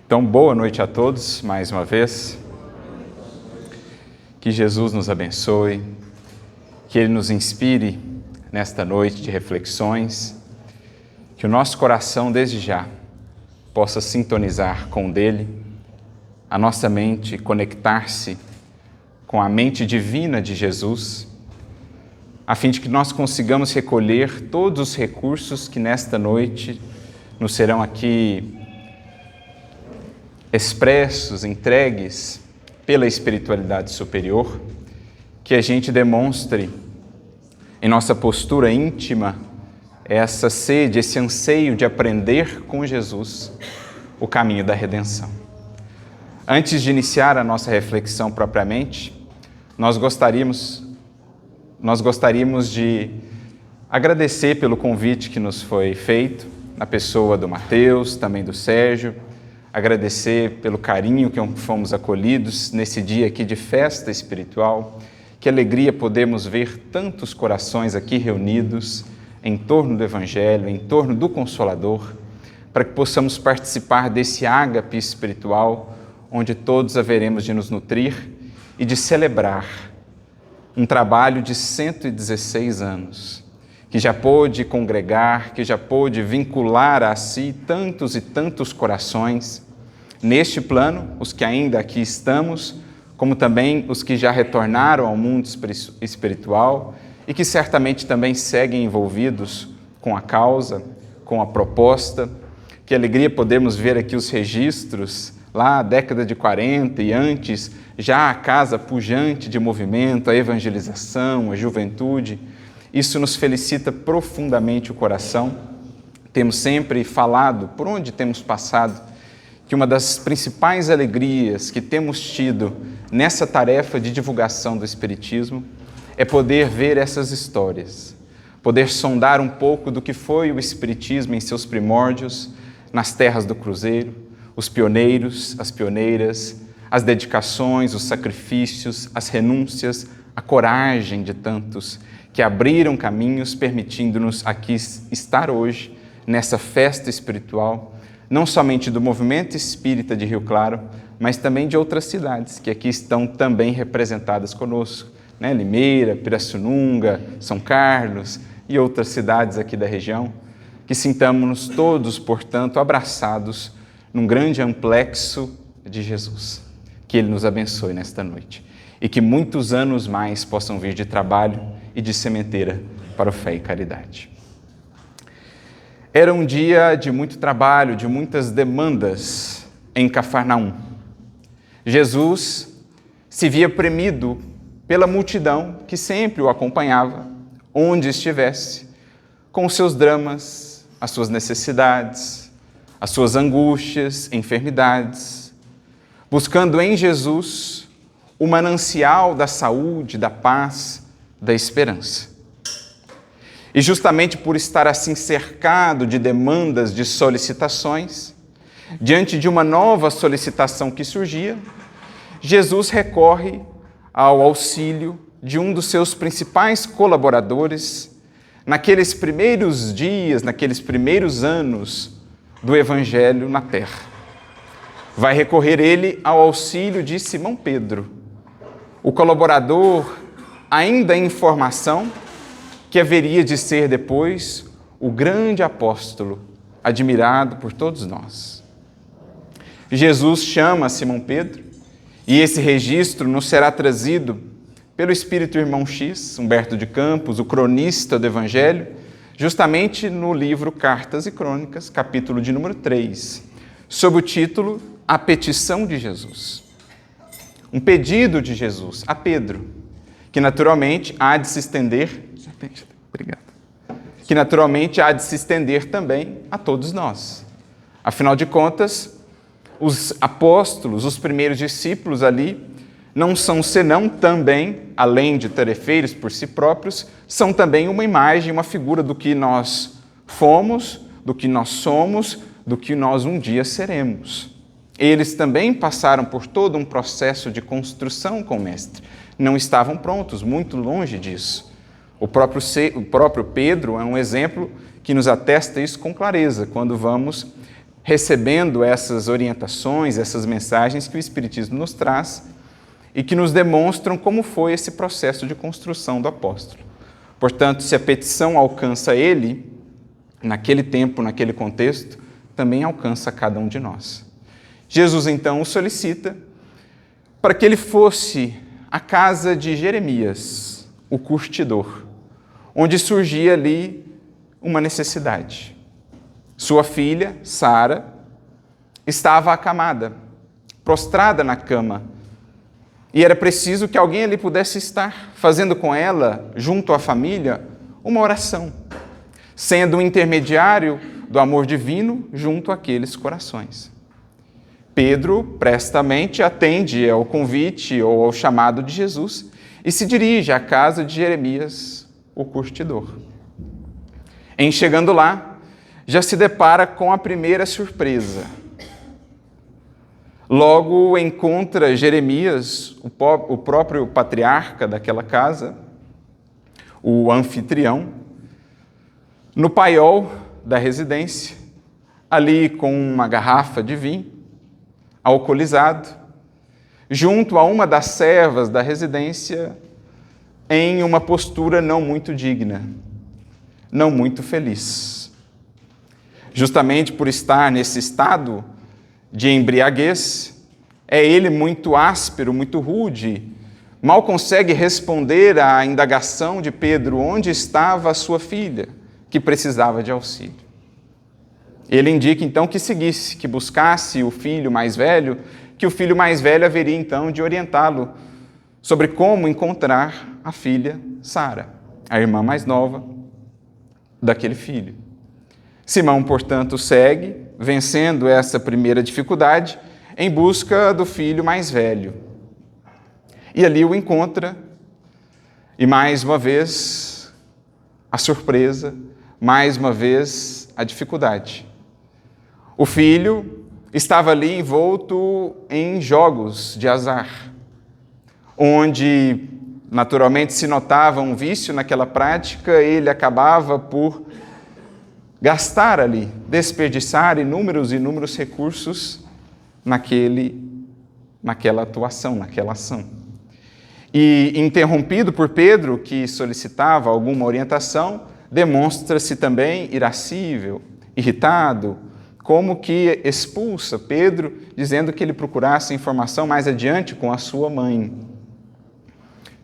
Então, boa noite a todos, mais uma vez. Que Jesus nos abençoe, que Ele nos inspire nesta noite de reflexões, que o nosso coração, desde já, possa sintonizar com o dele, a nossa mente conectar-se com a mente divina de Jesus, a fim de que nós consigamos recolher todos os recursos que nesta noite nos serão aqui expressos, entregues pela espiritualidade superior, que a gente demonstre em nossa postura íntima essa sede, esse anseio de aprender com Jesus o caminho da redenção. Antes de iniciar a nossa reflexão propriamente, nós gostaríamos de agradecer pelo convite que nos foi feito, na pessoa do Mateus, também do Sérgio, agradecer pelo carinho que fomos acolhidos nesse dia aqui de festa espiritual. Que alegria podemos ver tantos corações aqui reunidos em torno do Evangelho, em torno do Consolador, para que possamos participar desse ágape espiritual, onde todos haveremos de nos nutrir e de celebrar um trabalho de 116 anos, que já pôde congregar, que já pôde vincular a si tantos e tantos corações, neste plano, os que ainda aqui estamos, como também os que já retornaram ao mundo espiritual e que certamente também seguem envolvidos com a causa, com a proposta. Que alegria podermos ver aqui os registros, lá década de 40 e antes, já a casa pujante de movimento, a evangelização, a juventude. Isso nos felicita profundamente o coração. Temos sempre falado, por onde temos passado, que uma das principais alegrias que temos tido nessa tarefa de divulgação do Espiritismo é poder ver essas histórias, poder sondar um pouco do que foi o Espiritismo em seus primórdios, nas terras do Cruzeiro, os pioneiros, as pioneiras, as dedicações, os sacrifícios, as renúncias, a coragem de tantos que abriram caminhos, permitindo-nos aqui estar hoje, nessa festa espiritual, não somente do movimento espírita de Rio Claro, mas também de outras cidades que aqui estão também representadas conosco, né? Limeira, Pirassununga, São Carlos e outras cidades aqui da região, que sintamos-nos todos, portanto, abraçados num grande amplexo de Jesus. Que Ele nos abençoe nesta noite e que muitos anos mais possam vir de trabalho e de sementeira para o Fé e Caridade. Era um dia de muito trabalho, de muitas demandas em Cafarnaum. Jesus se via premido pela multidão que sempre o acompanhava, onde estivesse, com os seus dramas, as suas necessidades, as suas angústias, enfermidades, buscando em Jesus o manancial da saúde, da paz, da esperança. E justamente por estar assim cercado de demandas, de solicitações, diante de uma nova solicitação que surgia, Jesus recorre ao auxílio de um dos seus principais colaboradores naqueles primeiros dias, naqueles primeiros anos do Evangelho na Terra. Vai recorrer ele ao auxílio de Simão Pedro, o colaborador ainda em formação, que haveria de ser depois o grande apóstolo, admirado por todos nós. Jesus chama Simão Pedro, e esse registro nos será trazido pelo Espírito Irmão X, Humberto de Campos, o cronista do Evangelho, justamente no livro Cartas e Crônicas, capítulo de número 3, sob o título A Petição de Jesus. Um pedido de Jesus a Pedro, que naturalmente há de se estender também a todos nós. Afinal de contas, os apóstolos, os primeiros discípulos ali, não são senão também, além de tarefeiros por si próprios, são também uma imagem, uma figura do que nós fomos, do que nós somos, do que nós um dia seremos. Eles também passaram por todo um processo de construção com o Mestre. Não estavam prontos, muito longe disso. O próprio Pedro é um exemplo que nos atesta isso com clareza, quando vamos recebendo essas orientações, essas mensagens que o Espiritismo nos traz e que nos demonstram como foi esse processo de construção do apóstolo. Portanto, se a petição alcança ele, naquele tempo, naquele contexto, também alcança cada um de nós. Jesus, então, o solicita para que ele fosse à casa de Jeremias, o curtidor, onde surgia ali uma necessidade. Sua filha, Sara, estava acamada, prostrada na cama, e era preciso que alguém ali pudesse estar, fazendo com ela, junto à família, uma oração, sendo um intermediário do amor divino junto àqueles corações. Pedro prestamente atende ao convite ou ao chamado de Jesus e se dirige à casa de Jeremias, o curtidor. Em chegando lá, já se depara com a primeira surpresa. Logo encontra Jeremias, o próprio patriarca daquela casa, o anfitrião, no paiol da residência, ali com uma garrafa de vinho, alcoolizado, junto a uma das servas da residência, em uma postura não muito digna, não muito feliz. Justamente por estar nesse estado de embriaguez, é ele muito áspero, muito rude, mal consegue responder à indagação de Pedro onde estava a sua filha, que precisava de auxílio. Ele indica então que seguisse, que buscasse o filho mais velho, que o filho mais velho haveria então de orientá-lo sobre como encontrar a filha Sara, a irmã mais nova daquele filho. Simão, portanto, segue, vencendo essa primeira dificuldade, em busca do filho mais velho. E ali o encontra, e mais uma vez a surpresa, mais uma vez a dificuldade. O filho estava ali envolto em jogos de azar, onde naturalmente se notava um vício naquela prática, ele acabava por gastar ali, desperdiçar inúmeros recursos naquela atuação, naquela ação. E interrompido por Pedro, que solicitava alguma orientação, demonstra-se também irascível, irritado, como que expulsa Pedro, dizendo que ele procurasse informação mais adiante com a sua mãe.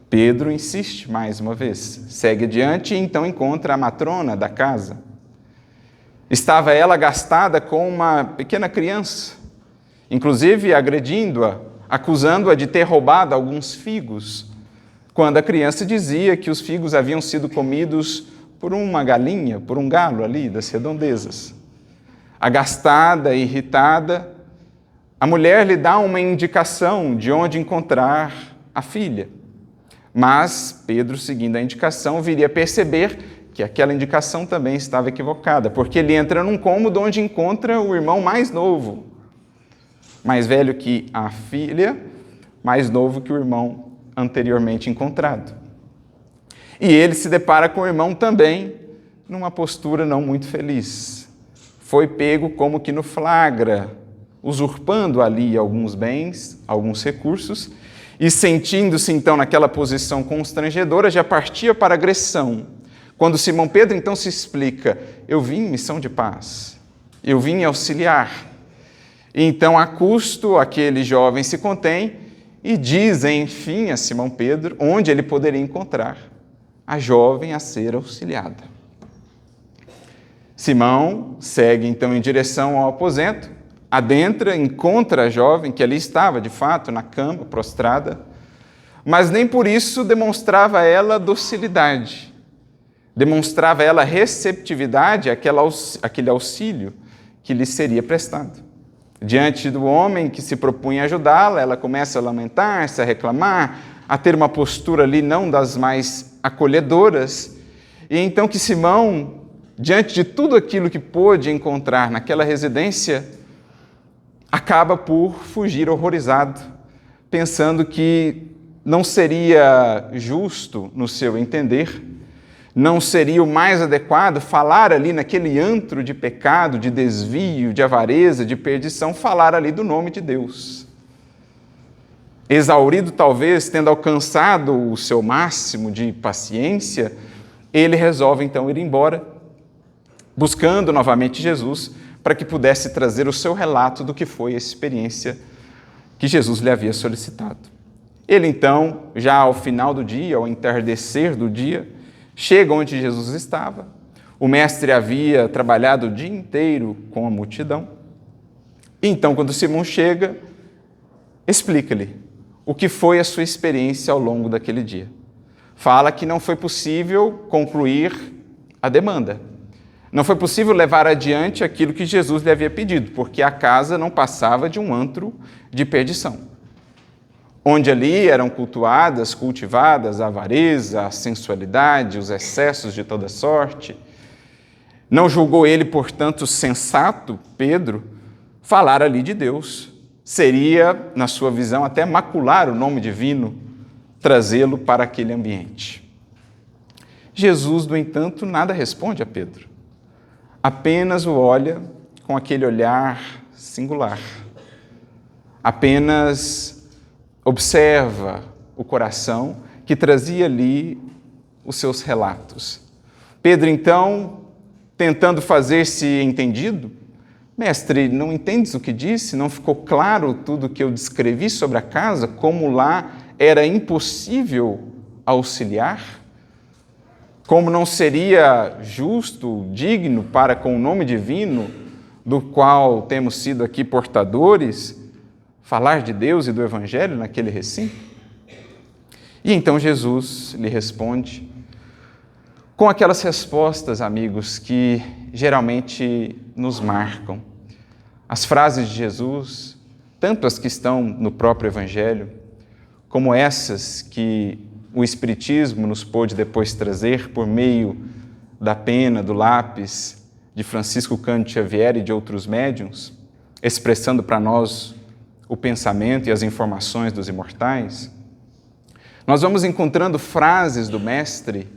Pedro insiste mais uma vez, segue adiante e então encontra a matrona da casa. Estava ela gastada com uma pequena criança, inclusive agredindo-a, acusando-a de ter roubado alguns figos, quando a criança dizia que os figos haviam sido comidos por uma galinha, por um galo ali das redondezas. Agastada, irritada, a mulher lhe dá uma indicação de onde encontrar a filha. Mas Pedro, seguindo a indicação, viria a perceber que aquela indicação também estava equivocada, porque ele entra num cômodo onde encontra o irmão mais novo, mais velho que a filha, mais novo que o irmão anteriormente encontrado. E ele se depara com o irmão também numa postura não muito feliz. Foi pego como que no flagra, usurpando ali alguns bens, alguns recursos, e sentindo-se então naquela posição constrangedora, já partia para a agressão. Quando Simão Pedro então se explica, eu vim em missão de paz, eu vim auxiliar. E então a custo aquele jovem se contém e diz enfim a Simão Pedro onde ele poderia encontrar a jovem a ser auxiliada. Simão segue então em direção ao aposento, adentra, encontra a jovem que ali estava de fato na cama, prostrada, mas nem por isso demonstrava ela docilidade. Demonstrava ela receptividade àquele auxílio que lhe seria prestado. Diante do homem que se propunha ajudá-la, ela começa a lamentar-se, a reclamar, a ter uma postura ali não das mais acolhedoras. E então que Simão, diante de tudo aquilo que pôde encontrar naquela residência, acaba por fugir horrorizado, pensando que não seria justo, no seu entender, Não seria o mais adequado falar ali naquele antro de pecado, de desvio, de avareza, de perdição, falar ali do nome de Deus? Exaurido, talvez, tendo alcançado o seu máximo de paciência, ele resolve então ir embora, buscando novamente Jesus, para que pudesse trazer o seu relato do que foi a experiência que Jesus lhe havia solicitado. Ele então, já ao final do dia, ao entardecer do dia, chega onde Jesus estava. O mestre havia trabalhado o dia inteiro com a multidão. E então, quando Simão chega, explica-lhe o que foi a sua experiência ao longo daquele dia. Fala que não foi possível concluir a demanda. Não foi possível levar adiante aquilo que Jesus lhe havia pedido, porque a casa não passava de um antro de perdição, onde ali eram cultivadas a avareza, a sensualidade, os excessos de toda sorte. Não julgou ele, portanto, sensato, Pedro, falar ali de Deus. Seria, na sua visão, até macular o nome divino, trazê-lo para aquele ambiente. Jesus, no entanto, nada responde a Pedro. Apenas o olha com aquele olhar singular. Apenas observa o coração que trazia ali os seus relatos. Pedro, então, tentando fazer-se entendido, mestre, não entendes o que disse? Não ficou claro tudo o que eu descrevi sobre a casa? Como lá era impossível auxiliar? Como não seria justo, digno para com o nome divino, do qual temos sido aqui portadores, falar de Deus e do Evangelho naquele recinto? E então Jesus lhe responde com aquelas respostas, amigos, que geralmente nos marcam. As frases de Jesus, tanto as que estão no próprio Evangelho, como essas que o Espiritismo nos pôde depois trazer por meio da pena, do lápis de Francisco Cândido Xavier e de outros médiuns, expressando para nós o pensamento e as informações dos imortais. Nós vamos encontrando frases do Mestre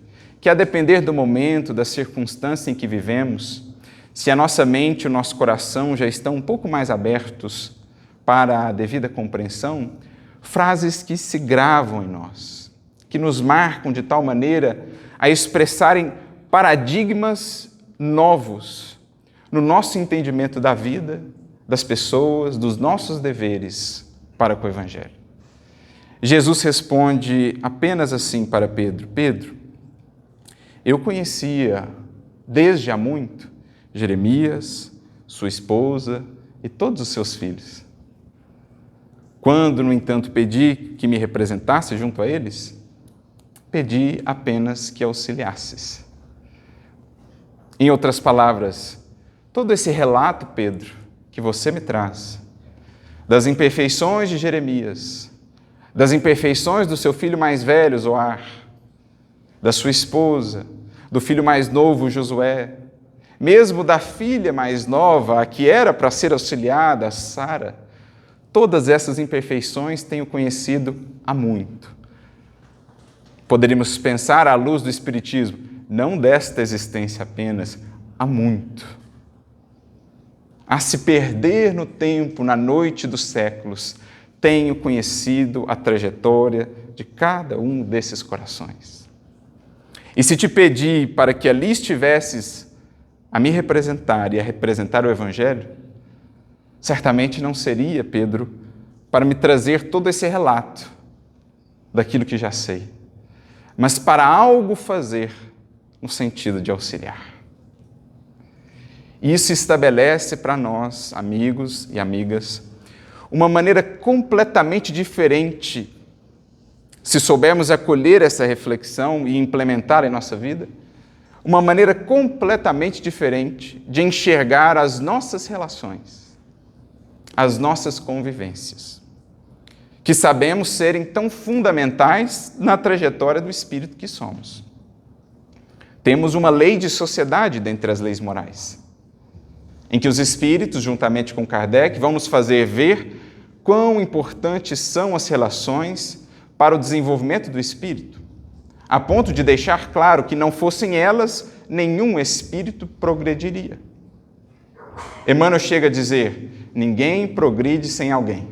que, a depender do momento, da circunstância em que vivemos, se a nossa mente e o nosso coração já estão um pouco mais abertos para a devida compreensão, frases que se gravam em nós, que nos marcam de tal maneira a expressarem paradigmas novos no nosso entendimento da vida, das pessoas, dos nossos deveres para com o Evangelho. Jesus responde apenas assim para Pedro: Pedro, eu conhecia desde há muito Jeremias, sua esposa e todos os seus filhos. Quando, no entanto, pedi que me representasse junto a eles, pedi apenas que auxiliasses. Em outras palavras, todo esse relato, Pedro, que você me traz, das imperfeições de Jeremias, das imperfeições do seu filho mais velho, Zoar, da sua esposa, do filho mais novo, Josué, mesmo da filha mais nova, a que era para ser auxiliada, Sara, todas essas imperfeições tenho conhecido há muito. Poderíamos pensar à luz do Espiritismo, não desta existência apenas, há muito. A se perder no tempo, na noite dos séculos, tenho conhecido a trajetória de cada um desses corações. E se te pedi para que ali estivesses a me representar e a representar o Evangelho, certamente não seria, Pedro, para me trazer todo esse relato daquilo que já sei, mas para algo fazer no sentido de auxiliar. Isso estabelece para nós, amigos e amigas, uma maneira completamente diferente, se soubermos acolher essa reflexão e implementar em nossa vida, uma maneira completamente diferente de enxergar as nossas relações, as nossas convivências, que sabemos serem tão fundamentais na trajetória do espírito que somos. Temos uma lei de sociedade dentre as leis morais, em que os espíritos, juntamente com Kardec, vão nos fazer ver quão importantes são as relações para o desenvolvimento do espírito. a ponto de deixar claro que não fossem elas, nenhum espírito progrediria. Emmanuel chega a dizer: ninguém progride sem alguém.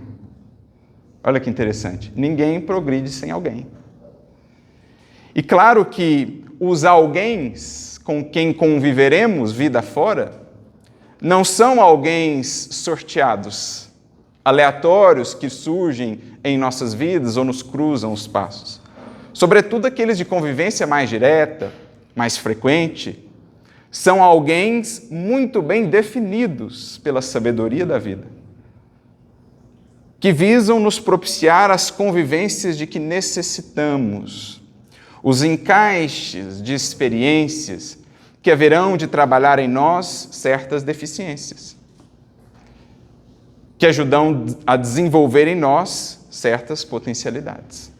Olha que interessante, ninguém progride sem alguém. E claro que os alguém com quem conviveremos vida fora não são alguém sorteados, aleatórios que surgem em nossas vidas ou nos cruzam os passos. Sobretudo aqueles de convivência mais direta, mais frequente, são alguém muito bem definidos pela sabedoria da vida, que visam nos propiciar as convivências de que necessitamos, os encaixes de experiências que haverão de trabalhar em nós certas deficiências, que ajudam a desenvolver em nós certas potencialidades.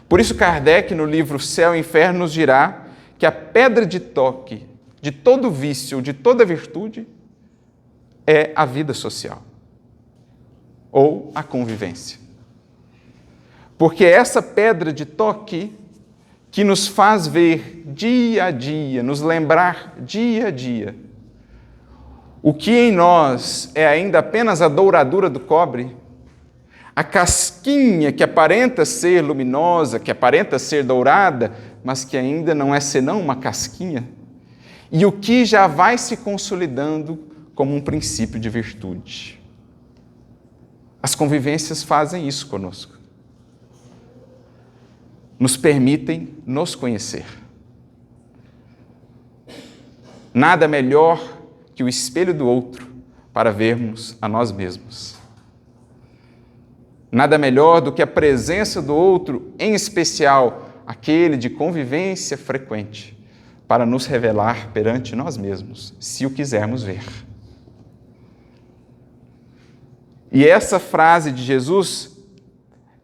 Por isso Kardec, no livro Céu e Inferno, nos dirá que a pedra de toque de todo vício, de toda virtude, é a vida social, ou a convivência. Porque é essa pedra de toque que nos faz ver dia a dia, nos lembrar dia a dia, o que em nós é ainda apenas a douradura do cobre, a casquinha que aparenta ser luminosa, que aparenta ser dourada, mas que ainda não é senão uma casquinha, e o que já vai se consolidando como um princípio de virtude. As convivências fazem isso conosco. Nos permitem nos conhecer. Nada melhor que o espelho do outro para vermos a nós mesmos. Nada melhor do que a presença do outro, em especial aquele de convivência frequente, para nos revelar perante nós mesmos, se o quisermos ver. E essa frase de Jesus,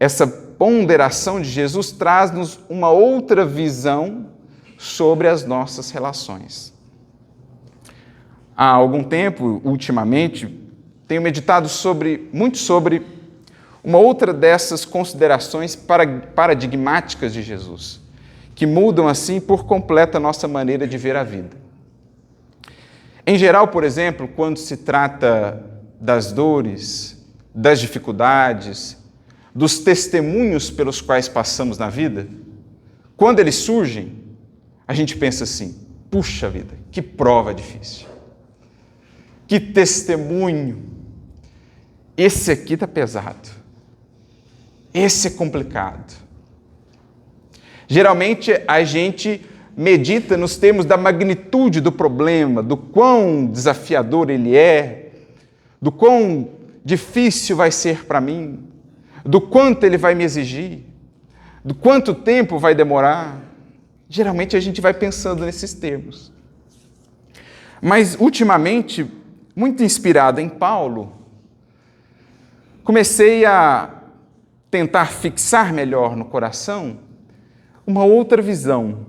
essa ponderação de Jesus, traz-nos uma outra visão sobre as nossas relações. Há algum tempo, ultimamente, tenho meditado muito sobre uma outra dessas considerações paradigmáticas de Jesus, que mudam assim por completo a nossa maneira de ver a vida. Em geral, por exemplo, quando se trata das dores, das dificuldades, dos testemunhos pelos quais passamos na vida, quando eles surgem, a gente pensa assim: puxa vida, que prova difícil, que testemunho, esse aqui está pesado, esse é complicado. Geralmente a gente medita nos termos da magnitude do problema, do quão desafiador ele é, do quão difícil vai ser para mim, do quanto ele vai me exigir, do quanto tempo vai demorar. Geralmente a gente vai pensando nesses termos. Mas, ultimamente, muito inspirado em Paulo, comecei a tentar fixar melhor no coração uma outra visão,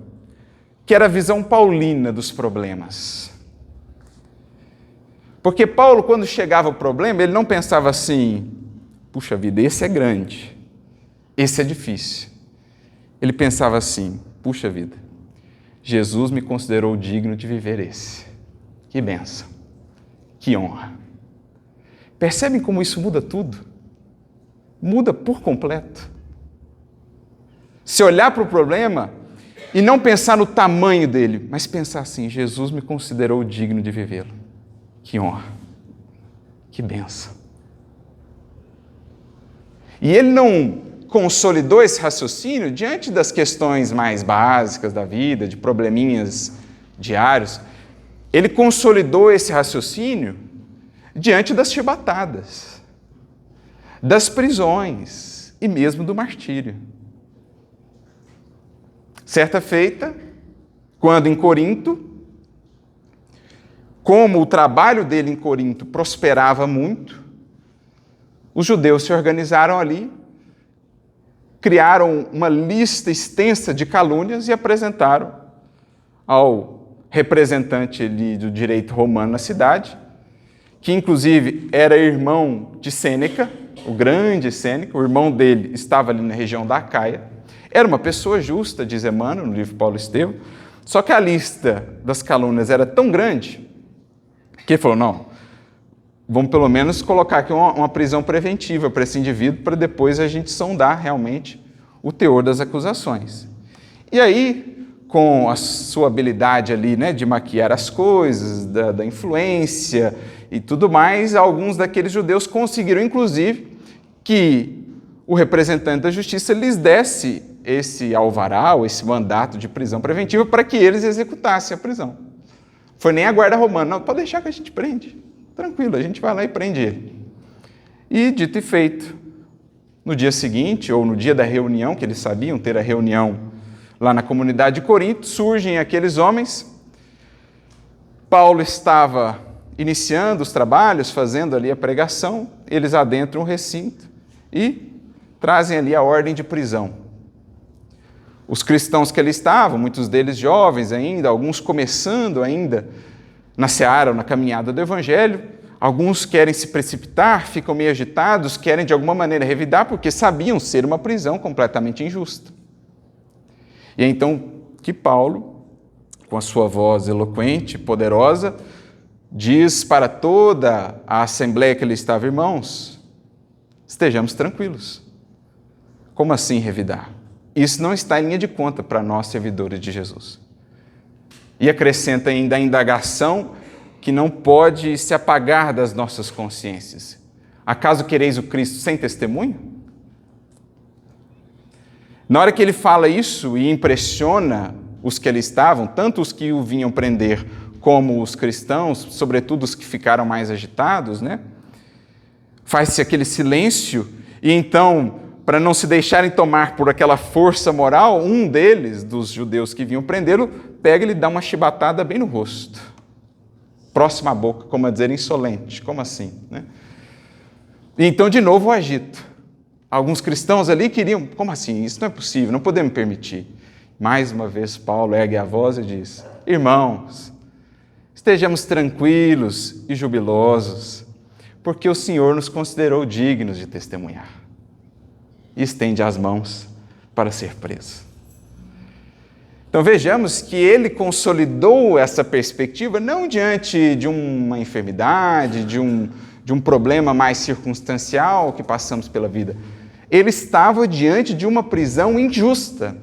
que era a visão paulina dos problemas. Porque Paulo, quando chegava o problema, ele não pensava assim: puxa vida, esse é grande, esse é difícil. Ele pensava assim: puxa vida, Jesus me considerou digno de viver esse. Que bênção, que honra. Percebem como isso muda tudo? Muda por completo. Se olhar para o problema e não pensar no tamanho dele, mas pensar assim: Jesus me considerou digno de vivê-lo. Que honra, que bênção. E ele não consolidou esse raciocínio diante das questões mais básicas da vida, de probleminhas diários. Ele consolidou esse raciocínio diante das chibatadas, das prisões e mesmo do martírio. Certa feita, quando em Corinto, como o trabalho dele em Corinto prosperava muito, os judeus se organizaram ali, criaram uma lista extensa de calúnias e apresentaram ao representante ali do direito romano na cidade, que inclusive era irmão de Sêneca, o grande Sêneca, o irmão dele estava ali na região da Acaia. Era uma pessoa justa, diz Emmanuel no livro Paulo Estevão, só que a lista das calúnias era tão grande que ele falou, não, vamos pelo menos colocar aqui uma prisão preventiva para esse indivíduo, para depois a gente sondar realmente o teor das acusações. E aí, com a sua habilidade ali, né, de maquiar as coisas, da influência e tudo mais, alguns daqueles judeus conseguiram, inclusive, que o representante da justiça lhes desse esse alvará, ou esse mandato de prisão preventiva, para que eles executassem a prisão. Foi nem a guarda romana, não, pode deixar que a gente prende. Tranquilo, a gente vai lá e prende ele. E, dito e feito, no dia seguinte, ou no dia da reunião, que eles sabiam ter a reunião lá na comunidade de Corinto, surgem aqueles homens. Paulo estava iniciando os trabalhos, fazendo ali a pregação, eles adentram o recinto e trazem ali a ordem de prisão. Os cristãos que ali estavam, muitos deles jovens ainda, alguns começando ainda na seara ou na caminhada do Evangelho, alguns querem se precipitar, ficam meio agitados, querem de alguma maneira revidar, porque sabiam ser uma prisão completamente injusta. E é então que Paulo, com a sua voz eloquente, poderosa, diz para toda a assembleia que ali estava, irmãos, estejamos tranquilos. Como assim revidar? Isso não está em linha de conta para nós, servidores de Jesus. E acrescenta ainda a indagação que não pode se apagar das nossas consciências. Acaso quereis o Cristo sem testemunho? Na hora que ele fala isso e impressiona os que ali estavam, tanto os que o vinham prender como os cristãos, sobretudo os que ficaram mais agitados, né? Faz-se aquele silêncio e então, para não se deixarem tomar por aquela força moral, um deles, dos judeus que vinham prendê-lo, pega e lhe dá uma chibatada bem no rosto. Próxima à boca, como a dizer, insolente. Como assim? Né? E então, de novo, o agito. Alguns cristãos ali queriam, como assim? Isso não é possível, não podemos permitir. Mais uma vez, Paulo ergue a voz e diz, irmãos, estejamos tranquilos e jubilosos, porque o Senhor nos considerou dignos de testemunhar. E estende as mãos para ser preso. Então vejamos que ele consolidou essa perspectiva não diante de uma enfermidade, de um problema mais circunstancial que passamos pela vida. Ele estava diante de uma prisão injusta,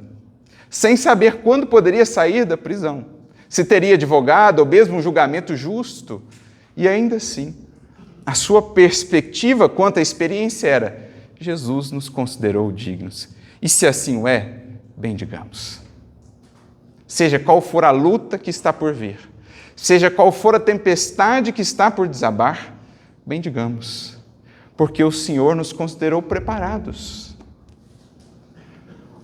sem saber quando poderia sair da prisão, se teria advogado ou mesmo um julgamento justo. E ainda assim, a sua perspectiva quanto à experiência era: Jesus nos considerou dignos. E se assim o é, bendigamos. Seja qual for a luta que está por vir, seja qual for a tempestade que está por desabar, bendigamos, porque o Senhor nos considerou preparados.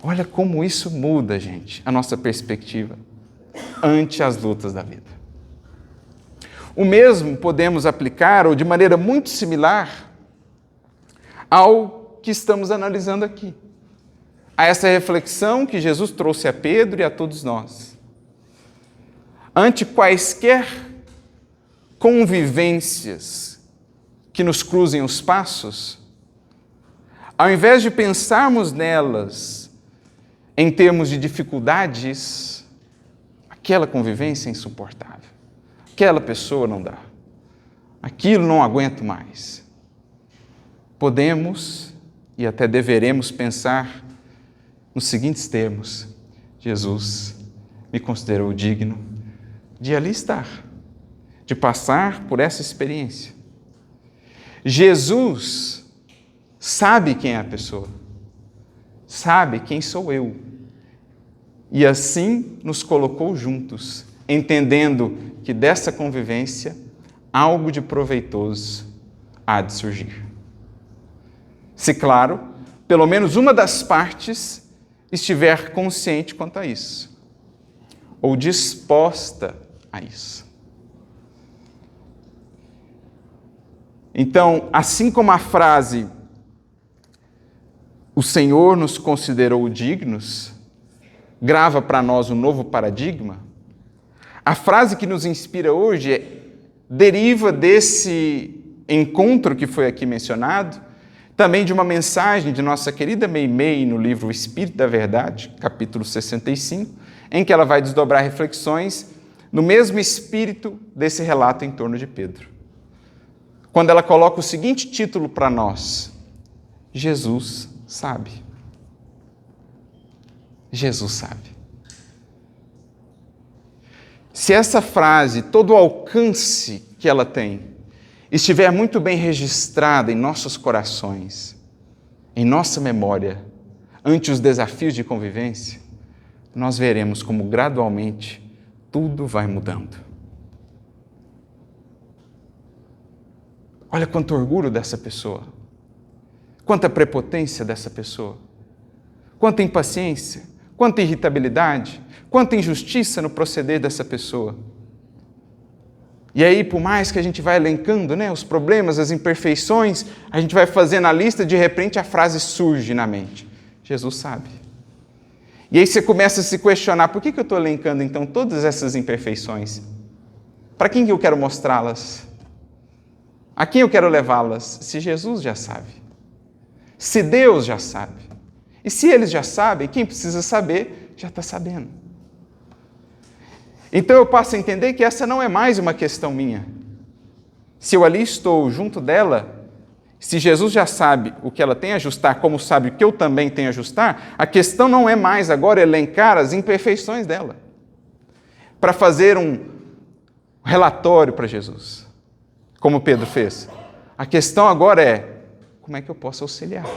Olha como isso muda, gente, a nossa perspectiva ante as lutas da vida. O mesmo podemos aplicar, ou de maneira muito similar, ao que estamos analisando aqui. A essa reflexão que Jesus trouxe a Pedro e a todos nós. Ante quaisquer convivências que nos cruzem os passos, ao invés de pensarmos nelas em termos de dificuldades, aquela convivência é insuportável, aquela pessoa não dá, aquilo não aguento mais. Podemos e até deveremos pensar nos seguintes termos: Jesus me considerou digno de ali estar, de passar por essa experiência. Jesus sabe quem é a pessoa, sabe quem sou eu, e assim nos colocou juntos, entendendo que dessa convivência algo de proveitoso há de surgir. Se, claro, pelo menos uma das partes estiver consciente quanto a isso, ou disposta a isso. Então, assim como a frase "o Senhor nos considerou dignos" grava para nós um novo paradigma, a frase que nos inspira hoje deriva desse encontro que foi aqui mencionado, Também de uma mensagem de nossa querida Meimei no livro O Espírito da Verdade, capítulo 65, em que ela vai desdobrar reflexões no mesmo espírito desse relato em torno de Pedro. Quando ela coloca o seguinte título para nós: Jesus sabe. Jesus sabe. Se essa frase, todo o alcance que ela tem, estiver muito bem registrada em nossos corações, em nossa memória, ante os desafios de convivência, nós veremos como gradualmente tudo vai mudando. Olha quanto orgulho dessa pessoa, quanta prepotência dessa pessoa, quanta impaciência, quanta irritabilidade, quanta injustiça no proceder dessa pessoa. E aí, por mais que a gente vai elencando, os problemas, as imperfeições, a gente vai fazendo a lista, de repente a frase surge na mente: Jesus sabe. E aí você começa a se questionar: por que eu estou elencando então todas essas imperfeições? Para quem que eu quero mostrá-las? A quem eu quero levá-las? Se Jesus já sabe. Se Deus já sabe. E se eles já sabem, quem precisa saber, já está sabendo. Então eu passo a entender que essa não é mais uma questão minha. Se eu ali estou junto dela, se Jesus já sabe o que ela tem a ajustar, como sabe o que eu também tenho a ajustar, a questão não é mais agora elencar as imperfeições dela, para fazer um relatório para Jesus, como Pedro fez. A questão agora é: como é que eu posso auxiliar?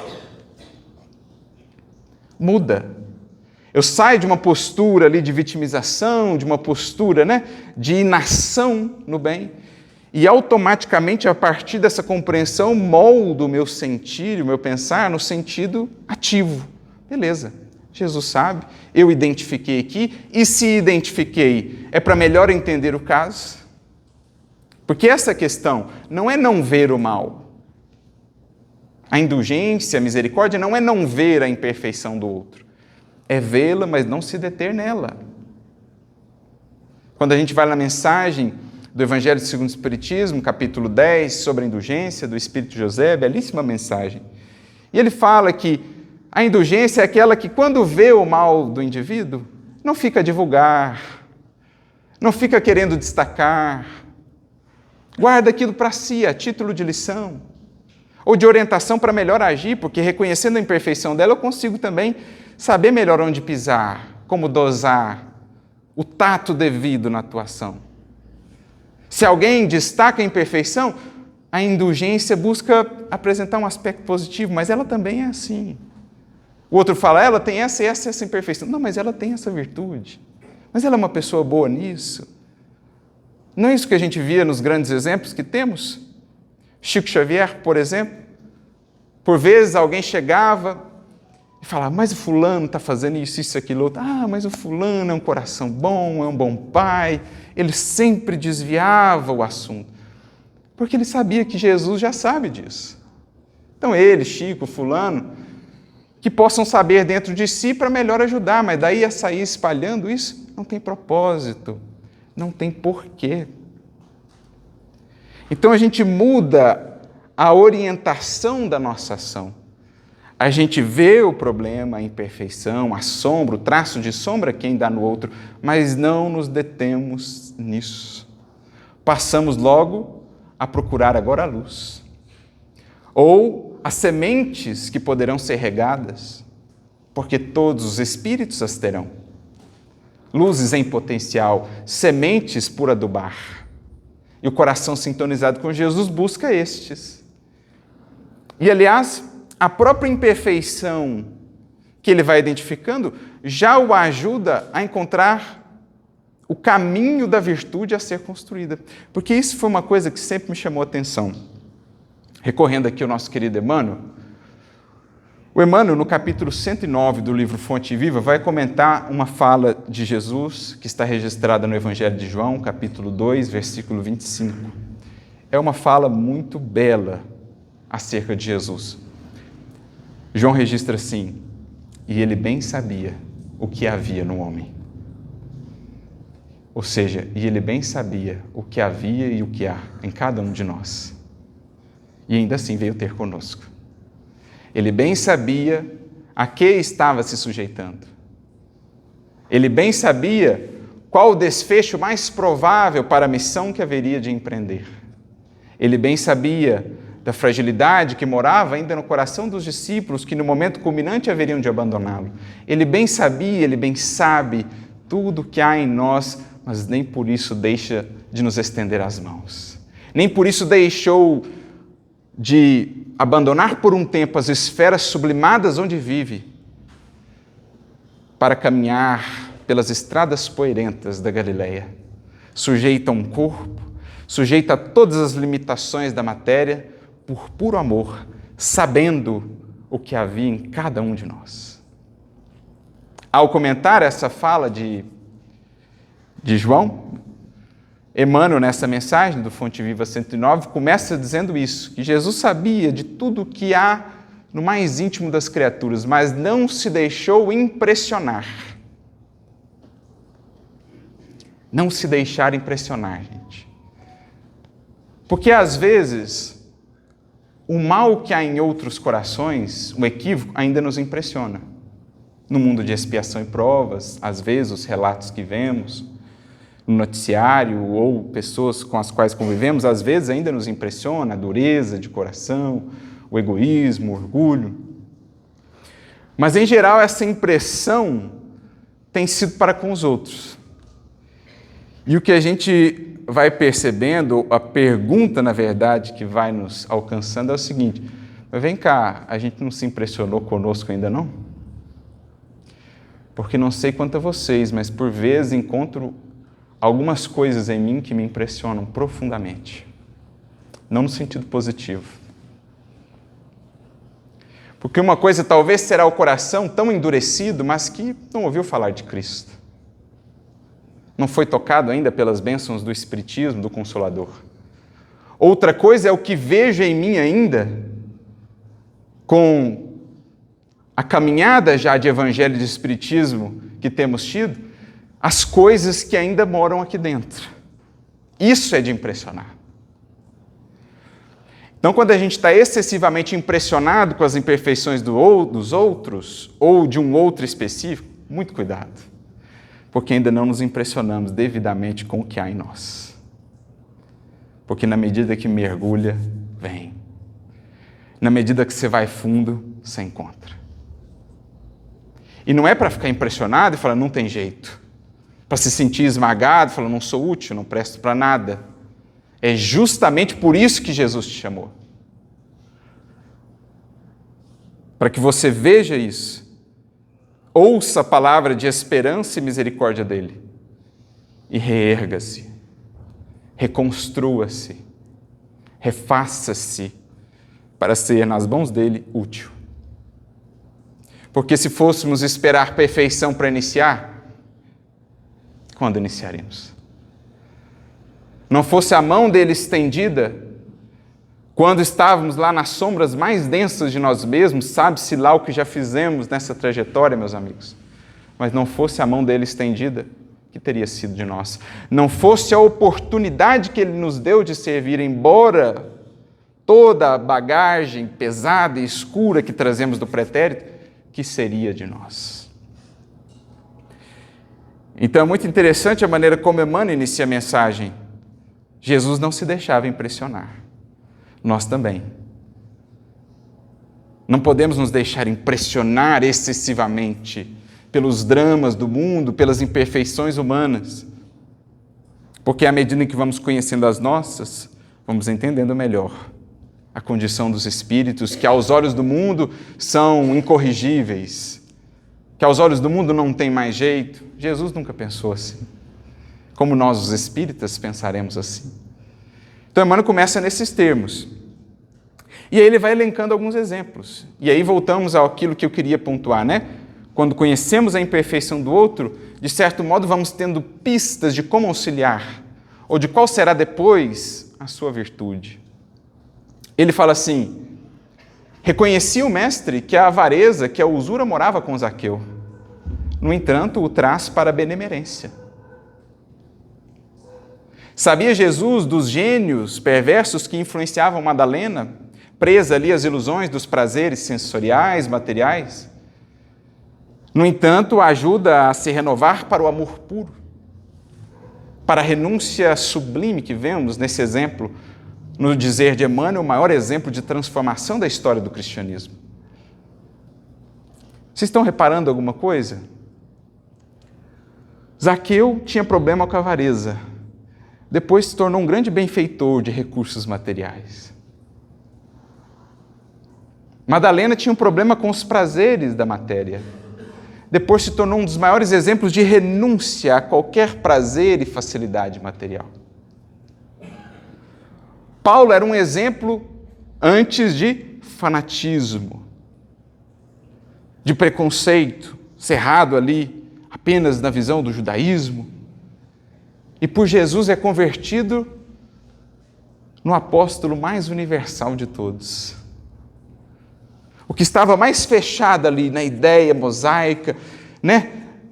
Muda. Eu saio de uma postura ali de vitimização, de uma postura de inação no bem, e automaticamente, a partir dessa compreensão, moldo o meu sentir, o meu pensar no sentido ativo. Beleza, Jesus sabe, eu identifiquei aqui, e se identifiquei, é para melhor entender o caso? Porque essa questão não é não ver o mal. A indulgência, a misericórdia não é não ver a imperfeição do outro. É vê-la, mas não se deter nela. Quando a gente vai na mensagem do Evangelho segundo o Espiritismo, capítulo 10, sobre a indulgência do Espírito José, belíssima mensagem. E ele fala que a indulgência é aquela que, quando vê o mal do indivíduo, não fica a divulgar, não fica querendo destacar, guarda aquilo para si, a título de lição, ou de orientação para melhor agir, porque reconhecendo a imperfeição dela, eu consigo também saber melhor onde pisar, como dosar, o tato devido na atuação. Se alguém destaca a imperfeição, a indulgência busca apresentar um aspecto positivo, mas ela também é assim. O outro fala: ela tem essa e essa imperfeição. Não, mas ela tem essa virtude. Mas ela é uma pessoa boa nisso. Não é isso que a gente via nos grandes exemplos que temos? Chico Xavier, por exemplo, por vezes alguém chegava e falava: mas o fulano está fazendo isso, aquilo, outro. Ah, mas o fulano é um coração bom, é um bom pai. Ele sempre desviava o assunto, porque ele sabia que Jesus já sabe disso. Então ele, Chico, fulano, que possam saber dentro de si para melhor ajudar, mas daí a sair espalhando isso, não tem propósito, não tem porquê. Então a gente muda a orientação da nossa ação. A gente vê o problema, a imperfeição, a sombra, o traço de sombra que ainda há no outro, mas não nos detemos nisso. Passamos logo a procurar agora a luz. Ou as sementes que poderão ser regadas, porque todos os espíritos as terão. Luzes em potencial, sementes por adubar. E o coração sintonizado com Jesus busca estes. E, aliás, a própria imperfeição que ele vai identificando já o ajuda a encontrar o caminho da virtude a ser construída. Porque isso foi uma coisa que sempre me chamou a atenção. Recorrendo aqui ao nosso querido Emmanuel, o Emmanuel, no capítulo 109 do livro Fonte Viva, vai comentar uma fala de Jesus que está registrada no Evangelho de João, capítulo 2, versículo 25. É uma fala muito bela acerca de Jesus. João registra assim: e ele bem sabia o que havia no homem. Ou seja, e ele bem sabia o que havia e o que há em cada um de nós. E ainda assim veio ter conosco. Ele bem sabia a que estava se sujeitando. Ele bem sabia qual o desfecho mais provável para a missão que haveria de empreender. Ele bem sabia da fragilidade que morava ainda no coração dos discípulos, que no momento culminante haveriam de abandoná-lo. Ele bem sabia, ele bem sabe tudo que há em nós, mas nem por isso deixa de nos estender as mãos. Nem por isso deixou de abandonar por um tempo as esferas sublimadas onde vive, para caminhar pelas estradas poeirentas da Galileia, sujeito a um corpo, sujeito a todas as limitações da matéria, por puro amor, sabendo o que havia em cada um de nós. Ao comentar essa fala de João, Emmanuel, nessa mensagem do Fonte Viva 109, começa dizendo isso, que Jesus sabia de tudo o que há no mais íntimo das criaturas, mas não se deixou impressionar. Não se deixar impressionar, gente. Porque, às vezes, o mal que há em outros corações, o equívoco, ainda nos impressiona. No mundo de expiação e provas, às vezes, os relatos que vemos, no noticiário ou pessoas com as quais convivemos, às vezes ainda nos impressiona a dureza de coração, o egoísmo, o orgulho. Mas, em geral, essa impressão tem sido para com os outros. E o que a gente vai percebendo, a pergunta, na verdade, que vai nos alcançando é o seguinte: mas vem cá, a gente não se impressionou conosco ainda não? Porque não sei quanto a vocês, mas por vezes encontro algumas coisas em mim que me impressionam profundamente. Não no sentido positivo. Porque uma coisa talvez será o coração tão endurecido, mas que não ouviu falar de Cristo. Não foi tocado ainda pelas bênçãos do Espiritismo, do Consolador. Outra coisa é o que vejo em mim ainda, com a caminhada já de Evangelho e de Espiritismo que temos tido, as coisas que ainda moram aqui dentro. Isso é de impressionar. Então, quando a gente está excessivamente impressionado com as imperfeições dos outros, ou de um outro específico, muito cuidado, porque ainda não nos impressionamos devidamente com o que há em nós. Porque na medida que mergulha, vem. Na medida que você vai fundo, você encontra. E não é para ficar impressionado e falar, não tem jeito. Para se sentir esmagado, falar, não sou útil, não presto para nada. É justamente por isso que Jesus te chamou. Para que você veja isso. Ouça a palavra de esperança e misericórdia dele. E reerga-se. Reconstrua-se. Refaça-se. Para ser, nas mãos dele, útil. Porque se fôssemos esperar perfeição para iniciar, quando iniciaremos? Não fosse a mão dele estendida, quando estávamos lá nas sombras mais densas de nós mesmos, sabe-se lá o que já fizemos nessa trajetória, meus amigos. Mas não fosse a mão dele estendida, que teria sido de nós? Não fosse a oportunidade que ele nos deu de servir, embora toda a bagagem pesada e escura que trazemos do pretérito, que seria de nós? Então é muito interessante a maneira como Emmanuel inicia a mensagem. Jesus não se deixava impressionar. Nós também. Não podemos nos deixar impressionar excessivamente pelos dramas do mundo, pelas imperfeições humanas. Porque à medida que vamos conhecendo as nossas, vamos entendendo melhor a condição dos espíritos, que aos olhos do mundo são incorrigíveis, que aos olhos do mundo não tem mais jeito. Jesus nunca pensou assim. Como nós, os espíritas, pensaremos assim. Então, Emmanuel começa nesses termos. E aí ele vai elencando alguns exemplos. E aí voltamos àquilo que eu queria pontuar, né? Quando conhecemos a imperfeição do outro, de certo modo vamos tendo pistas de como auxiliar, ou de qual será depois a sua virtude. Ele fala assim: reconhecia o mestre que a avareza, que a usura morava com Zaqueu. No entanto, o traz para a benemerência. Sabia Jesus dos gênios perversos que influenciavam Madalena, presa ali às ilusões dos prazeres sensoriais, materiais. No entanto, ajuda a se renovar para o amor puro, para a renúncia sublime que vemos nesse exemplo, no dizer de Emmanuel, o maior exemplo de transformação da história do cristianismo. Vocês estão reparando alguma coisa? Zaqueu tinha problema com a avareza. Depois se tornou um grande benfeitor de recursos materiais. Madalena tinha um problema com os prazeres da matéria. Depois se tornou um dos maiores exemplos de renúncia a qualquer prazer e facilidade material. Paulo era um exemplo antes de fanatismo, de preconceito, cerrado ali apenas na visão do judaísmo. E por Jesus é convertido no apóstolo mais universal de todos. O que estava mais fechado ali na ideia mosaica,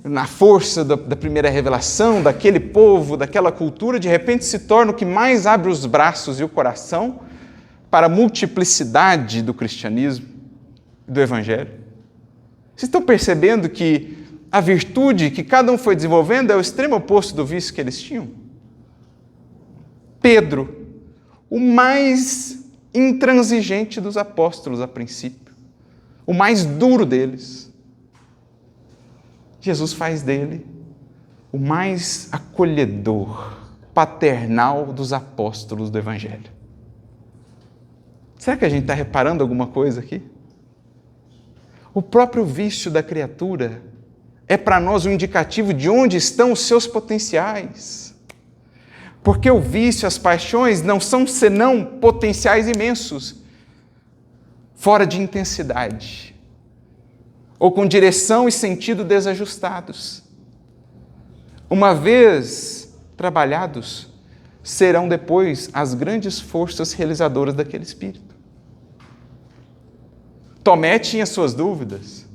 na força da primeira revelação, daquele povo, daquela cultura, de repente se torna o que mais abre os braços e o coração para a multiplicidade do cristianismo e do evangelho. Vocês estão percebendo que a virtude que cada um foi desenvolvendo é o extremo oposto do vício que eles tinham? Pedro, o mais intransigente dos apóstolos a princípio, o mais duro deles, Jesus faz dele o mais acolhedor, paternal dos apóstolos do Evangelho. Será que a gente está reparando alguma coisa aqui? O próprio vício da criatura é para nós um indicativo de onde estão os seus potenciais. Porque o vício, as paixões não são senão potenciais imensos, fora de intensidade, ou com direção e sentido desajustados. Uma vez trabalhados, serão depois as grandes forças realizadoras daquele espírito. Tomé tinha suas dúvidas.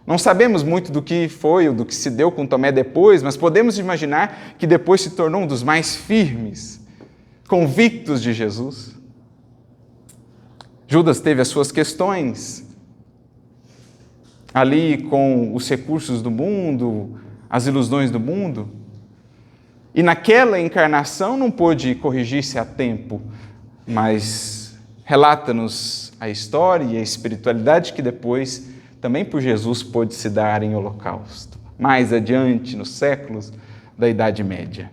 Não sabemos muito do que foi ou do que se deu com Tomé depois, mas podemos imaginar que depois se tornou um dos mais firmes, convictos de Jesus. Judas teve as suas questões, ali com os recursos do mundo, as ilusões do mundo, e naquela encarnação não pôde corrigir-se a tempo, mas relata-nos a história e a espiritualidade que depois, também por Jesus, pôde se dar em holocausto, mais adiante, nos séculos da Idade Média.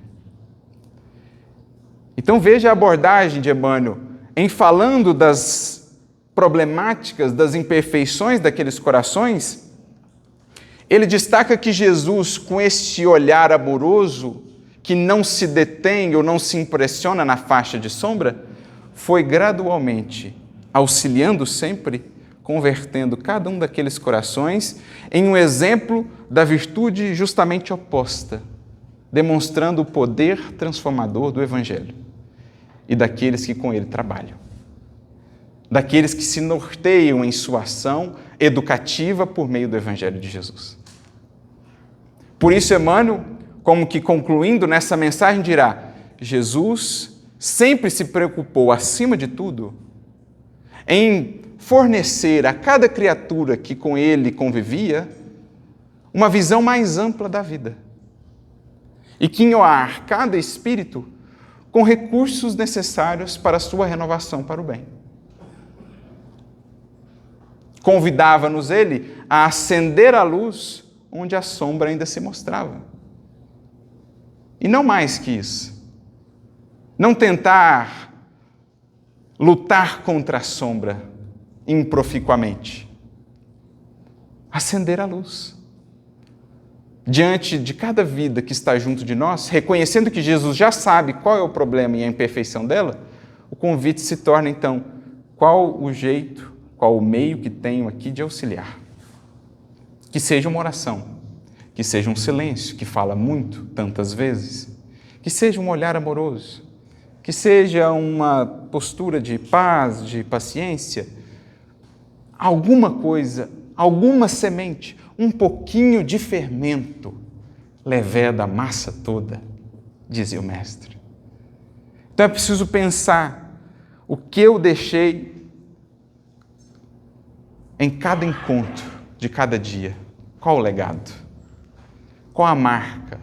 Então veja a abordagem de Emmanuel, em falando das problemáticas, das imperfeições daqueles corações, ele destaca que Jesus, com este olhar amoroso, que não se detém ou não se impressiona na faixa de sombra, foi gradualmente, auxiliando sempre, convertendo cada um daqueles corações em um exemplo da virtude justamente oposta, demonstrando o poder transformador do Evangelho e daqueles que com ele trabalham, daqueles que se norteiam em sua ação educativa por meio do Evangelho de Jesus. Por isso, Emmanuel, como que concluindo nessa mensagem, dirá: Jesus sempre se preocupou, acima de tudo, em fornecer a cada criatura que com ele convivia uma visão mais ampla da vida e quinhoar cada espírito com recursos necessários para a sua renovação para o bem. Convidava-nos ele a acender a luz onde a sombra ainda se mostrava. E não mais que isso. Não tentar lutar contra a sombra improficuamente. Acender a luz. Diante de cada vida que está junto de nós, reconhecendo que Jesus já sabe qual é o problema e a imperfeição dela, o convite se torna, então, qual o jeito, qual o meio que tenho aqui de auxiliar. Que seja uma oração, que seja um silêncio, que fala muito, tantas vezes, que seja um olhar amoroso, que seja uma postura de paz, de paciência, alguma coisa, alguma semente, um pouquinho de fermento leveda a massa toda, dizia o mestre. Então é preciso pensar o que eu deixei em cada encontro de cada dia? Qual o legado? Qual a marca?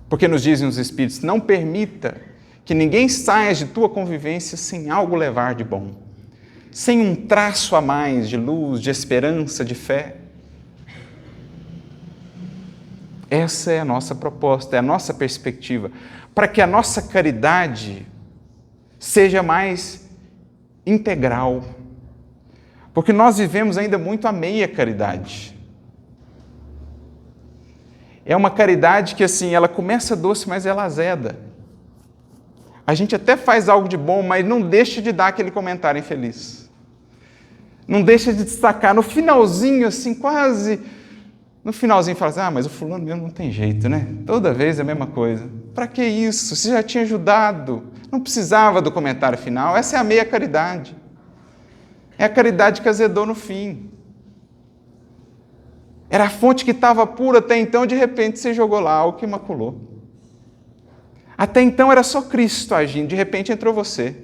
Porque nos dizem os Espíritos, não permita que ninguém saia de tua convivência sem algo levar de bom, sem um traço a mais de luz, de esperança, de fé. Essa é a nossa proposta, é a nossa perspectiva, para que a nossa caridade seja mais integral. Porque nós vivemos ainda muito a meia caridade. É uma caridade que, assim, ela começa doce, mas ela azeda. A gente até faz algo de bom, mas não deixa de dar aquele comentário infeliz. Não deixa de destacar no finalzinho, assim, quase... No finalzinho fala assim, mas o fulano mesmo não tem jeito, né? Toda vez é a mesma coisa. Para que isso? Você já tinha ajudado. Não precisava do comentário final. Essa é a meia caridade. É a caridade que azedou no fim. Era a fonte que estava pura até então, de repente você jogou lá algo que maculou. Até então era só Cristo agindo, de repente entrou você.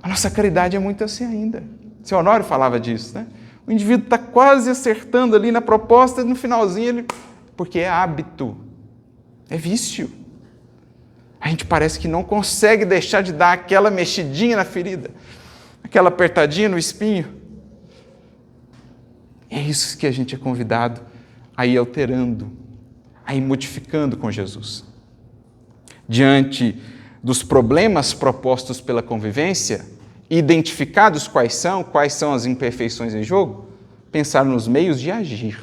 A nossa caridade é muito assim ainda. Seu Honório falava disso, né? O indivíduo está quase acertando ali na proposta, no finalzinho ele... Porque é hábito, é vício. A gente parece que não consegue deixar de dar aquela mexidinha na ferida, aquela apertadinha no espinho. É isso que a gente é convidado a ir alterando, a ir modificando com Jesus. Diante dos problemas propostos pela convivência, identificados quais são as imperfeições em jogo, pensar nos meios de agir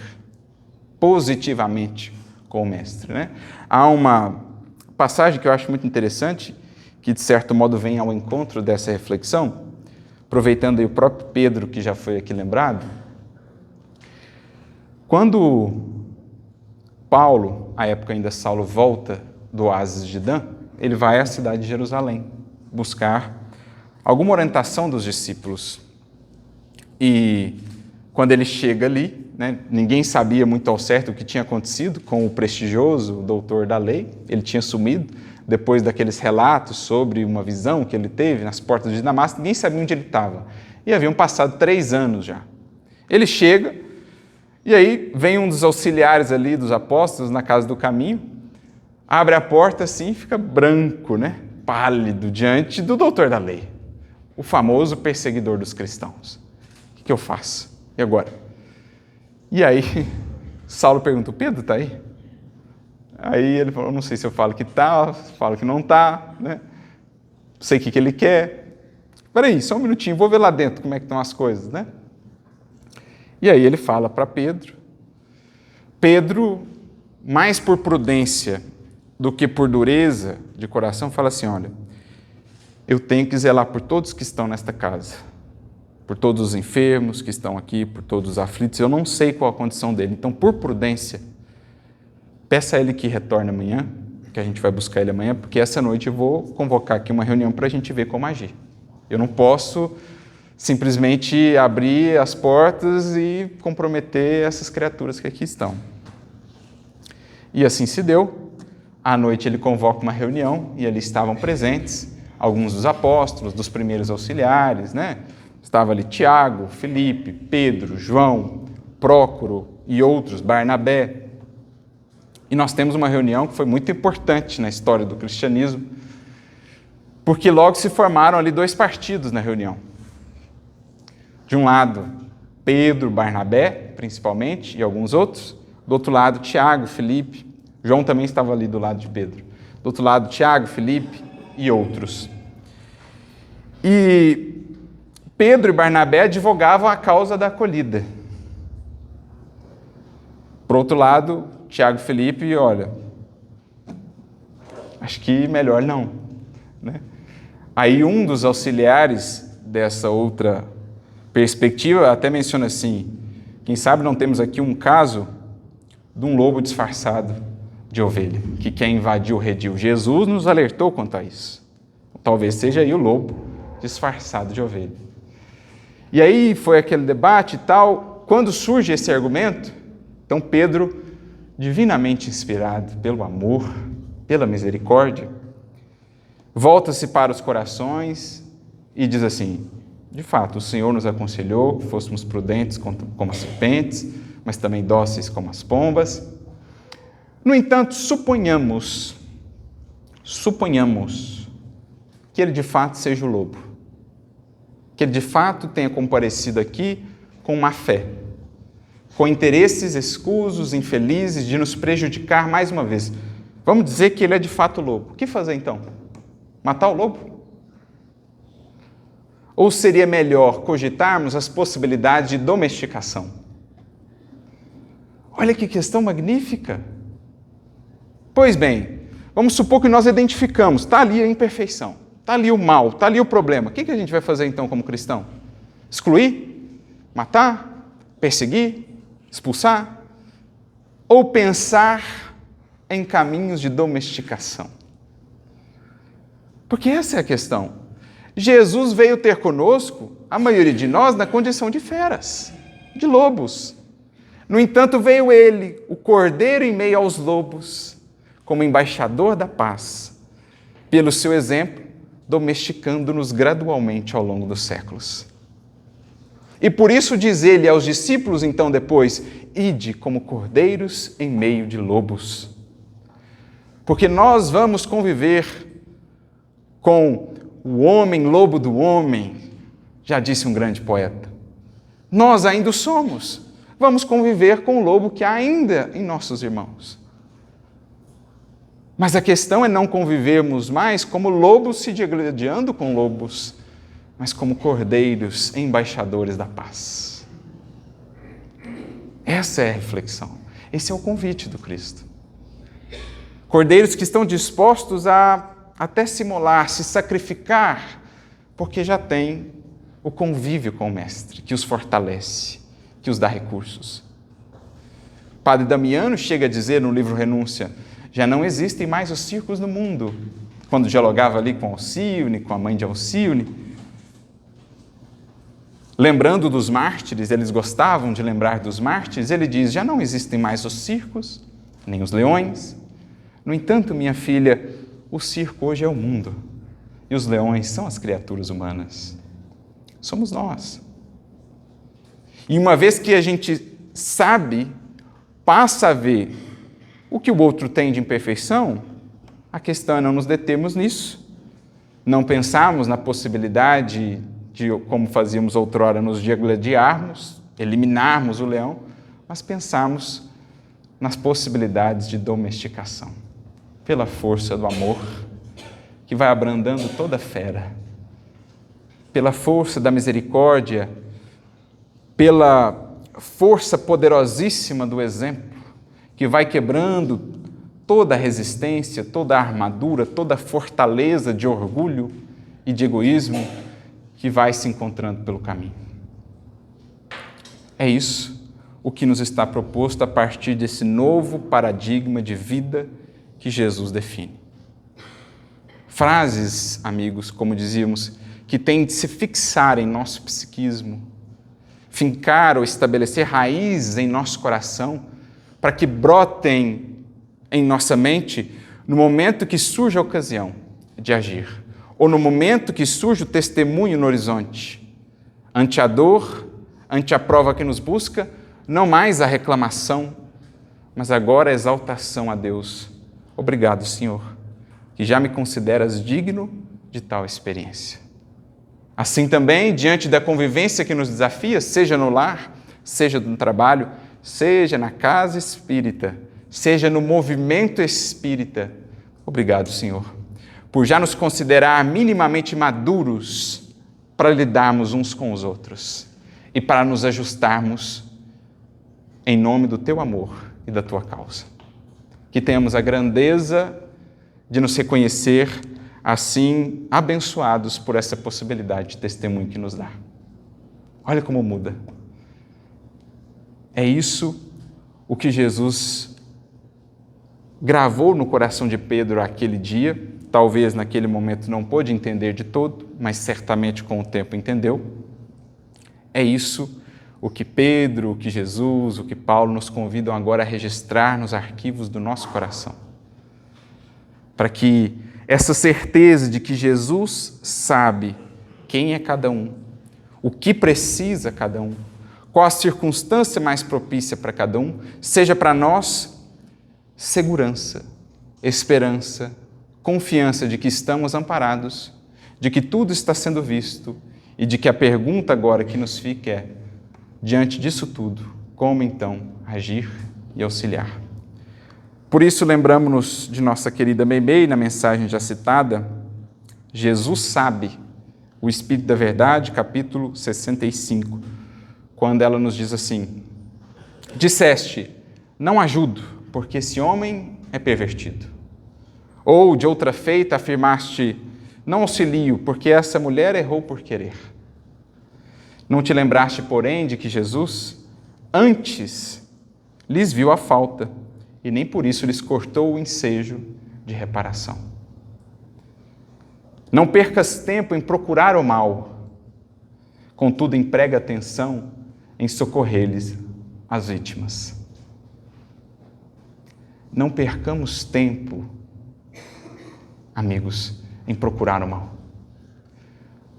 positivamente com o Mestre, né? Há uma passagem que eu acho muito interessante, que de certo modo vem ao encontro dessa reflexão, aproveitando aí o próprio Pedro, que já foi aqui lembrado. Quando Paulo, à época ainda Saulo, volta do oásis de Dan, ele vai à cidade de Jerusalém buscar alguma orientação dos discípulos. E quando ele chega ali, né, ninguém sabia muito ao certo o que tinha acontecido com o prestigioso doutor da lei. Ele tinha sumido depois daqueles relatos sobre uma visão que ele teve nas portas de Damasco. Ninguém sabia onde ele estava. E haviam passado 3 anos já. Ele chega, e aí vem um dos auxiliares ali dos apóstolos na casa do caminho, abre a porta assim e fica branco, né, pálido, diante do doutor da lei, o famoso perseguidor dos cristãos. O que eu faço? E agora? E aí, Saulo pergunta, o Pedro está aí? Aí ele falou, não sei se eu falo que está, falo que não está, né? Não sei o que ele quer. Espera aí, só um minutinho, vou ver lá dentro como é que estão as coisas, né? E aí ele fala para Pedro. Pedro, mais por prudência do que por dureza de coração, fala assim, olha, eu tenho que zelar por todos que estão nesta casa, por todos os enfermos que estão aqui, por todos os aflitos, eu não sei qual a condição dele, então por prudência, peça a ele que retorne amanhã, que a gente vai buscar ele amanhã, porque essa noite eu vou convocar aqui uma reunião para a gente ver como agir. Eu não posso simplesmente abrir as portas e comprometer essas criaturas que aqui estão. E assim se deu. À noite ele convoca uma reunião e ali estavam presentes alguns dos apóstolos, dos primeiros auxiliares, né? Estava ali Tiago, Felipe, Pedro, João, Prócoro e outros, Barnabé. E nós temos uma reunião que foi muito importante na história do cristianismo, porque logo se formaram ali 2 partidos na reunião. De um lado, Pedro, Barnabé, principalmente, e alguns outros. Do outro lado, Tiago, Felipe. João também estava ali do lado de Pedro. Do outro lado, Tiago, Felipe e outros. E Pedro e Barnabé advogavam a causa da acolhida. Por outro lado, Tiago e Felipe, olha, acho que melhor não, né? Aí um dos auxiliares dessa outra perspectiva até menciona assim, quem sabe não temos aqui um caso de um lobo disfarçado de ovelha, que quer invadir o redil. Jesus nos alertou quanto a isso. Talvez seja aí o lobo disfarçado de ovelha. E aí foi aquele debate e tal. Quando surge esse argumento, então Pedro, divinamente inspirado pelo amor, pela misericórdia, volta-se para os corações e diz assim: de fato, o Senhor nos aconselhou que fôssemos prudentes como as serpentes, mas também dóceis como as pombas. No entanto, suponhamos que ele de fato seja o lobo, que ele de fato tenha comparecido aqui com má fé, com interesses escusos, infelizes, de nos prejudicar mais uma vez. Vamos dizer que ele é de fato o lobo. O que fazer então? Matar o lobo? Ou seria melhor cogitarmos as possibilidades de domesticação? Olha que questão magnífica! Pois bem, vamos supor que nós identificamos, está ali a imperfeição, está ali o mal, está ali o problema. O que a gente vai fazer então como cristão? Excluir? Matar? Perseguir? Expulsar? Ou pensar em caminhos de domesticação? Porque essa é a questão. Jesus veio ter conosco, a maioria de nós, na condição de feras, de lobos. No entanto, veio ele, o cordeiro em meio aos lobos, como embaixador da paz, pelo seu exemplo, domesticando-nos gradualmente ao longo dos séculos. E por isso diz ele aos discípulos, então depois: ide como cordeiros em meio de lobos. Porque nós vamos conviver com o homem lobo do homem, já disse um grande poeta. Nós ainda o somos. Vamos conviver com o lobo que há ainda em nossos irmãos. Mas a questão é não convivermos mais como lobos se digladiando com lobos, mas como cordeiros embaixadores da paz. Essa é a reflexão. Esse é o convite do Cristo. Cordeiros que estão dispostos a até se molar, se sacrificar, porque já tem o convívio com o Mestre, que os fortalece, que os dá recursos. Padre Damiano chega a dizer no livro Renúncia: já não existem mais os circos no mundo. Quando dialogava ali com Alcione, com a mãe de Alcione, lembrando dos mártires, eles gostavam de lembrar dos mártires, ele diz: já não existem mais os circos, nem os leões. No entanto, minha filha, o circo hoje é o mundo, e os leões são as criaturas humanas. Somos nós. E uma vez que a gente sabe, passa a ver o que o outro tem de imperfeição, a questão é não nos determos nisso, não pensarmos na possibilidade de, como fazíamos outrora, nos digladiarmos, eliminarmos o leão, mas pensarmos nas possibilidades de domesticação, pela força do amor, que vai abrandando toda fera, pela força da misericórdia, pela força poderosíssima do exemplo, que vai quebrando toda a resistência, toda a armadura, toda a fortaleza de orgulho e de egoísmo que vai se encontrando pelo caminho. É isso o que nos está proposto a partir desse novo paradigma de vida que Jesus define. Frases, amigos, como dizíamos, que têm de se fixar em nosso psiquismo, fincar ou estabelecer raízes em nosso coração, para que brotem em nossa mente no momento que surge a ocasião de agir, ou no momento que surge o testemunho no horizonte, ante a dor, ante a prova que nos busca, não mais a reclamação, mas agora a exaltação a Deus. Obrigado, Senhor, que já me consideras digno de tal experiência. Assim também, diante da convivência que nos desafia, seja no lar, seja no trabalho, seja na casa espírita, seja no movimento espírita, obrigado, Senhor, por já nos considerar minimamente maduros para lidarmos uns com os outros e para nos ajustarmos em nome do Teu amor e da Tua causa. Que tenhamos a grandeza de nos reconhecer assim abençoados por essa possibilidade de testemunho que nos dá. Olha como muda. É isso o que Jesus gravou no coração de Pedro aquele dia. Talvez naquele momento não pôde entender de todo, mas certamente com o tempo entendeu. É isso o que Pedro, o que Jesus, o que Paulo nos convidam agora a registrar nos arquivos do nosso coração. Para que essa certeza de que Jesus sabe quem é cada um, o que precisa cada um, qual a circunstância mais propícia para cada um, seja para nós segurança, esperança, confiança de que estamos amparados, de que tudo está sendo visto e de que a pergunta agora que nos fica é, diante disso tudo, como então agir e auxiliar? Por isso, lembramos-nos de nossa querida Meimei, na mensagem já citada, Jesus sabe, o Espírito da Verdade, capítulo 65, quando ela nos diz assim, disseste, não ajudo, porque esse homem é pervertido. Ou, de outra feita, afirmaste, não auxilio, porque essa mulher errou por querer. Não te lembraste, porém, de que Jesus, antes, lhes viu a falta, e nem por isso lhes cortou o ensejo de reparação. Não percas tempo em procurar o mal, contudo, emprega atenção em socorrer-lhes as vítimas. Não percamos tempo, amigos, em procurar o mal,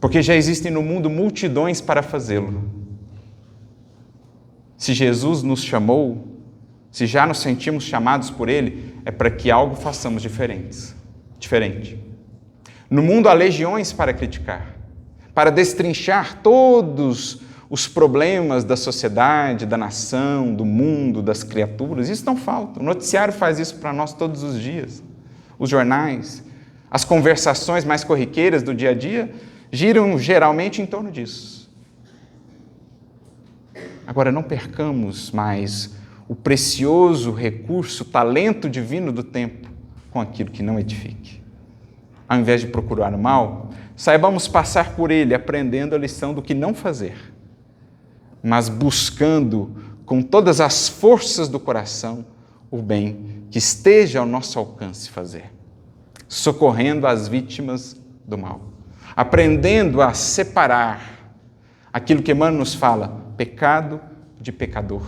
porque já existem no mundo multidões para fazê-lo. Se Jesus nos chamou, se já nos sentimos chamados por Ele, é para que algo façamos diferente. No mundo há legiões para criticar, para destrinchar todos os problemas da sociedade, da nação, do mundo, das criaturas. Isso não falta. O noticiário faz isso para nós todos os dias. Os jornais, as conversações mais corriqueiras do dia a dia giram geralmente em torno disso. Agora, não percamos mais o precioso recurso, o talento divino do tempo com aquilo que não edifique. Ao invés de procurar o mal, saibamos passar por ele, aprendendo a lição do que não fazer, mas buscando com todas as forças do coração o bem que esteja ao nosso alcance fazer, socorrendo as vítimas do mal, aprendendo a separar aquilo que Emmanuel nos fala, pecado de pecador.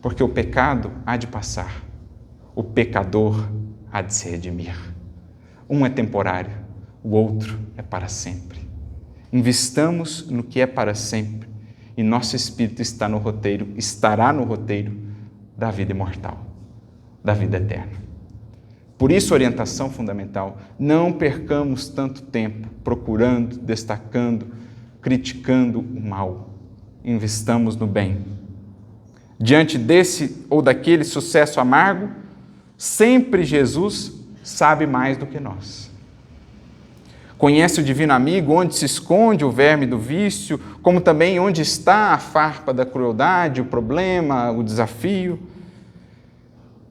Porque o pecado há de passar, o pecador há de se redimir. Um é temporário, o outro é para sempre. Investamos no que é para sempre e nosso espírito estará no roteiro da vida imortal, da vida eterna. Por isso, orientação fundamental, não percamos tanto tempo procurando, destacando, criticando o mal. Investamos no bem. Diante desse ou daquele sucesso amargo, sempre Jesus sabe mais do que nós. Conhece o divino amigo onde se esconde o verme do vício, como também onde está a farpa da crueldade, o problema, o desafio.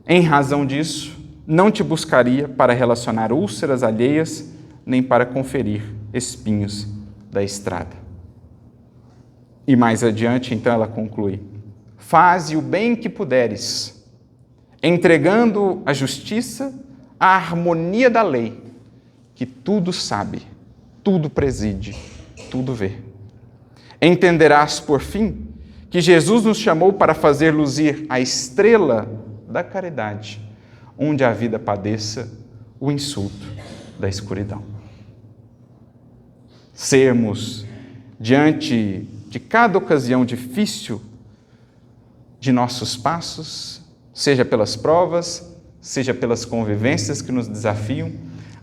Em razão disso, não te buscaria para relacionar úlceras alheias, nem para conferir espinhos da estrada. E mais adiante, então, ela conclui, faze o bem que puderes, entregando a justiça, a harmonia da lei, que tudo sabe, tudo preside, tudo vê. Entenderás, por fim, que Jesus nos chamou para fazer luzir a estrela da caridade, onde a vida padeça o insulto da escuridão. Sermos, diante de cada ocasião difícil de nossos passos, seja pelas provas, seja pelas convivências que nos desafiam,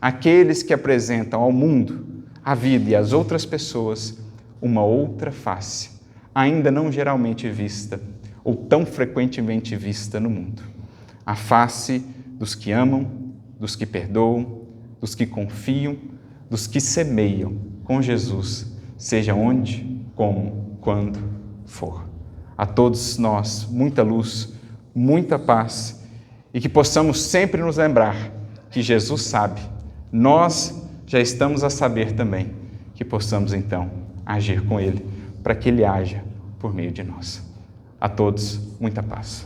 aqueles que apresentam ao mundo, à vida e às outras pessoas uma outra face, ainda não geralmente vista ou tão frequentemente vista no mundo. A face dos que amam, dos que perdoam, dos que confiam, dos que semeiam com Jesus, seja onde, como, quando for. A todos nós, muita luz, muita paz e que possamos sempre nos lembrar que Jesus sabe, nós já estamos a saber também, que possamos então agir com Ele para que Ele haja por meio de nós. A todos, muita paz.